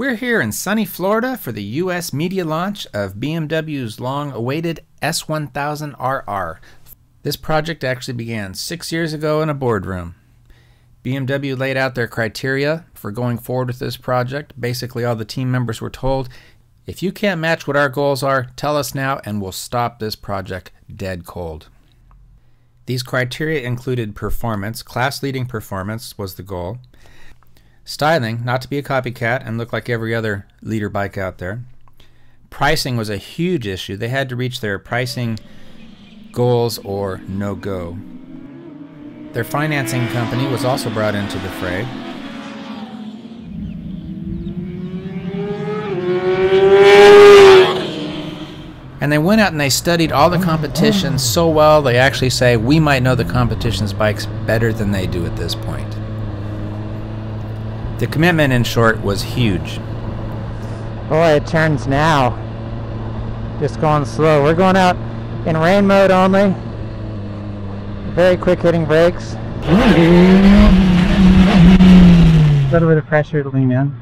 We're here in sunny Florida for the U.S. media launch of BMW's long-awaited S1000RR. This project actually began 6 years ago in a boardroom. BMW laid out their criteria for going forward with this project. Basically, all the team members were told, if you can't match what our goals are, tell us now and we'll stop this project dead cold. These criteria included performance. Class-leading performance was the goal. Styling, not to be a copycat and look like every other leader bike out there. Pricing was a huge issue. They had to reach their pricing goals or no go. Their financing company was also brought into the fray. And they went out and they studied all the competition so well they actually say we might know the competition's bikes better than they do at this point. The commitment, in short, was huge. Boy, it turns now. Just going slow. We're going out in rain mode only. Very quick hitting brakes. A little bit of pressure to lean in.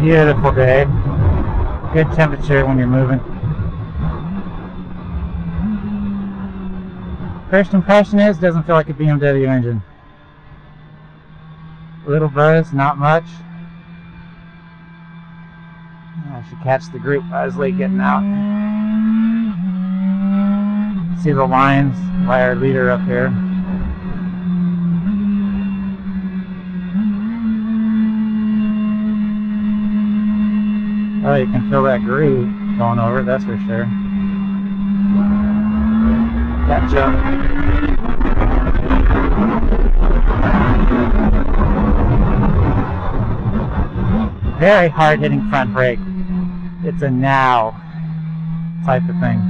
Beautiful day. Good temperature when you're moving. First impression is, doesn't feel like a BMW engine. Little buzz, not much. I should catch the group. I was late getting out. See the lines by our leader up here. Oh, you can feel that groove going over, that's for sure. Catch up. Very hard hitting front brake. It's a now type of thing.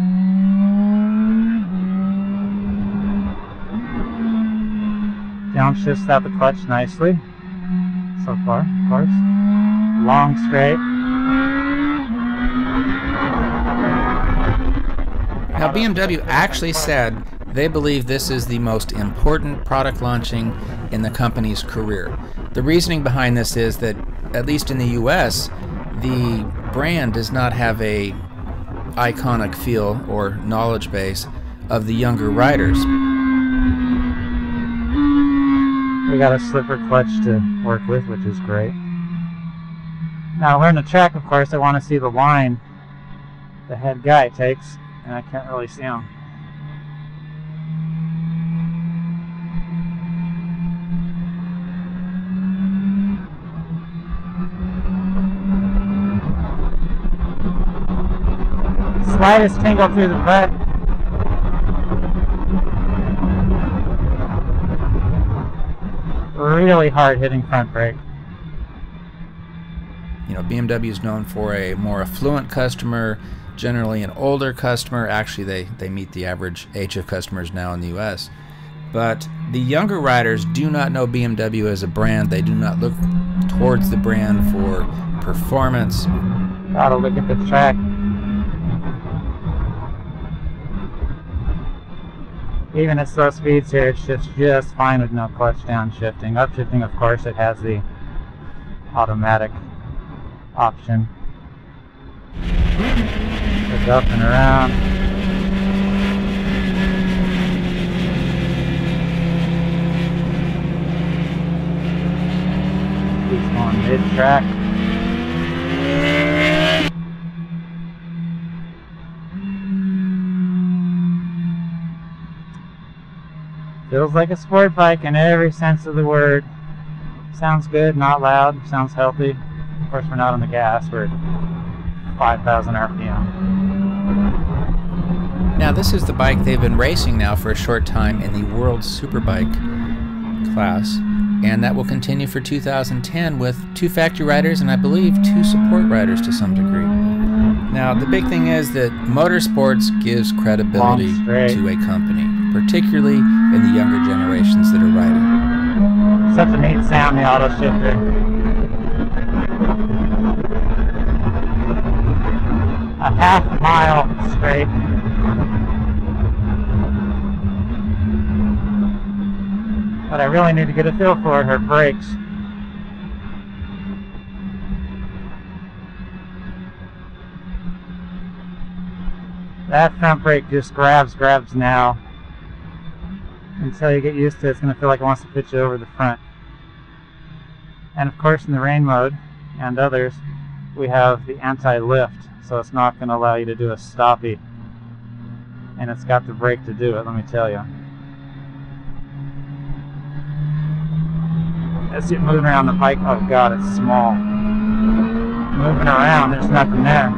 Downshifts out the clutch nicely so far, of course. Long straight. Now, BMW actually said they believe this is the most important product launching in the company's career. The reasoning behind this is that, at least in the US, the brand does not have a iconic feel or knowledge base of the younger riders. We got a slipper clutch to work with, which is great. Now, we're in the track, of course. I want to see the line the head guy takes, and I can't really see him. Slightest tingle through the butt. Really hard hitting front brake. You know, BMW is known for a more affluent customer, generally an older customer. Actually, they meet the average age of customers now in the US. But the younger riders do not know BMW as a brand. They do not look towards the brand for performance. Gotta look at the track. Even at slow speeds here, it's just fine with no clutch downshifting. Upshifting, of course, it has the automatic option. It's up and around. Keeps going mid-track. Feels like a sport bike in every sense of the word. Sounds good, not loud, sounds healthy. Of course, we're not on the gas, we're at 5,000 RPM. Now, this is the bike they've been racing now for a short time in the World Superbike class, and that will continue for 2010 with 2 factory riders and I believe 2 support riders to some degree. Now, the big thing is that motorsports gives credibility to a company, particularly in the younger generations that are riding. Such a neat sound, the auto shifter. A half mile straight. But I really need to get a feel for her brakes. That front brake just grabs now. Until you get used to it, it's going to feel like it wants to pitch you over the front. And of course, in the rain mode and others, we have the anti-lift, so it's not going to allow you to do a stoppie. And it's got the brake to do it, let me tell you. Let's get moving around the bike. Oh god, it's small. Moving around, there's nothing there.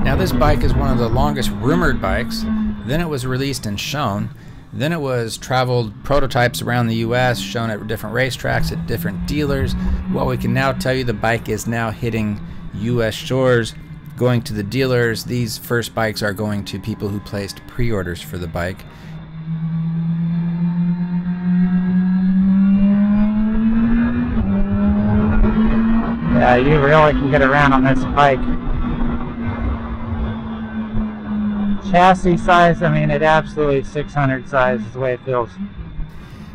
Now this bike is one of the longest rumored bikes. Then it was released and shown. Then it was traveled prototypes around the US, shown at different racetracks, at different dealers. Well, we can now tell you the bike is now hitting US shores, going to the dealers. These first bikes are going to people who placed pre-orders for the bike. Yeah, you really can get around on this bike. Chassis size, I mean, it absolutely 600 size is the way it feels.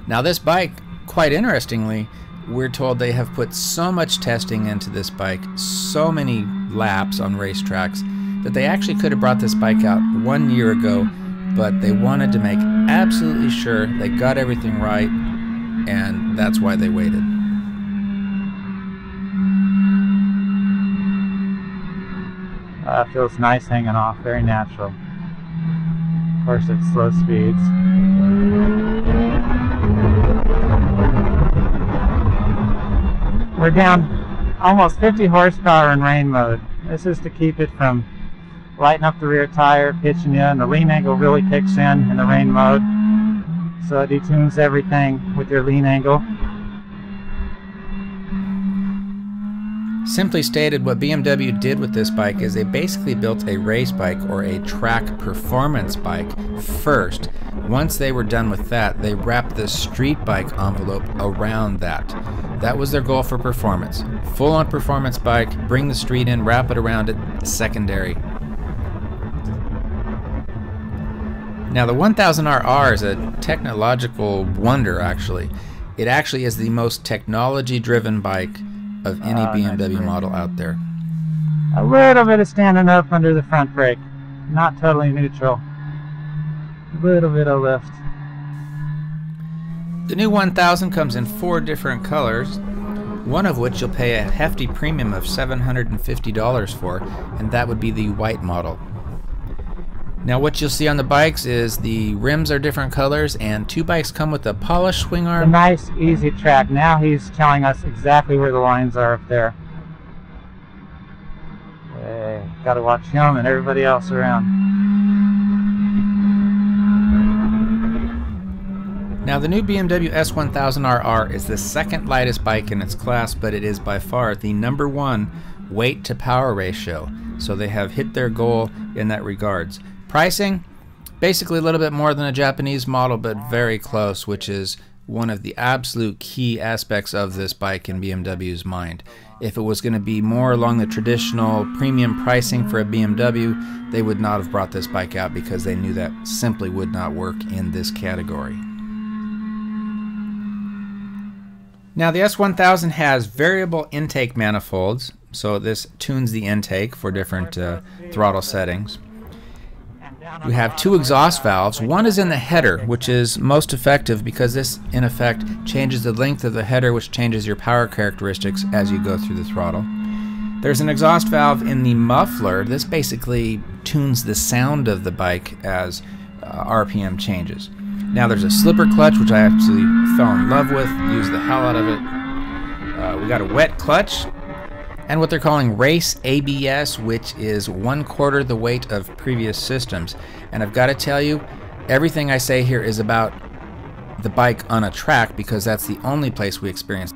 Now this bike, quite interestingly, we're told they have put so much testing into this bike, so many laps on racetracks, that they actually could have brought this bike out 1 year ago, but they wanted to make absolutely sure they got everything right, and that's why they waited. Feels nice hanging off, very natural. Of course, it's slow speeds. We're down almost 50 horsepower in rain mode. This is to keep it from lighting up the rear tire, pitching you, and the lean angle really kicks in the rain mode. So it detunes everything with your lean angle. Simply stated, what BMW did with this bike is they basically built a race bike or a track performance bike first. Once they were done with that, they wrapped the street bike envelope around that. That was their goal for performance. Full-on performance bike, bring the street in, wrap it around it, secondary. Now the 1000RR is a technological wonder, actually. It actually is the most technology-driven bike of any BMW model out there. A little bit of standing up under the front brake. Not totally neutral. A little bit of lift. The new 1000 comes in 4 different colors, one of which you'll pay a hefty premium of $750 for, and that would be the white model. Now what you'll see on the bikes is the rims are different colors, and 2 bikes come with a polished swing arm. A nice easy track. Now he's telling us exactly where the lines are up there. Hey, gotta watch him and everybody else around. Now the new BMW S1000RR is the second lightest bike in its class, but it is by far the #1 weight to power ratio. So they have hit their goal in that regards. Pricing, basically a little bit more than a Japanese model, but very close, which is one of the absolute key aspects of this bike in BMW's mind. If it was going to be more along the traditional premium pricing for a BMW, they would not have brought this bike out because they knew that simply would not work in this category. Now the S1000 has variable intake manifolds, so this tunes the intake for different throttle settings. We have 2 exhaust valves. One is in the header, which is most effective because this, in effect, changes the length of the header, which changes your power characteristics as you go through the throttle. There's an exhaust valve in the muffler. This basically tunes the sound of the bike as RPM changes. Now there's a slipper clutch, which I absolutely fell in love with, used the hell out of it. We got a wet clutch, and what they're calling race ABS, which is 1/4 the weight of previous systems. And I've got to tell you, everything I say here is about the bike on a track because that's the only place we experience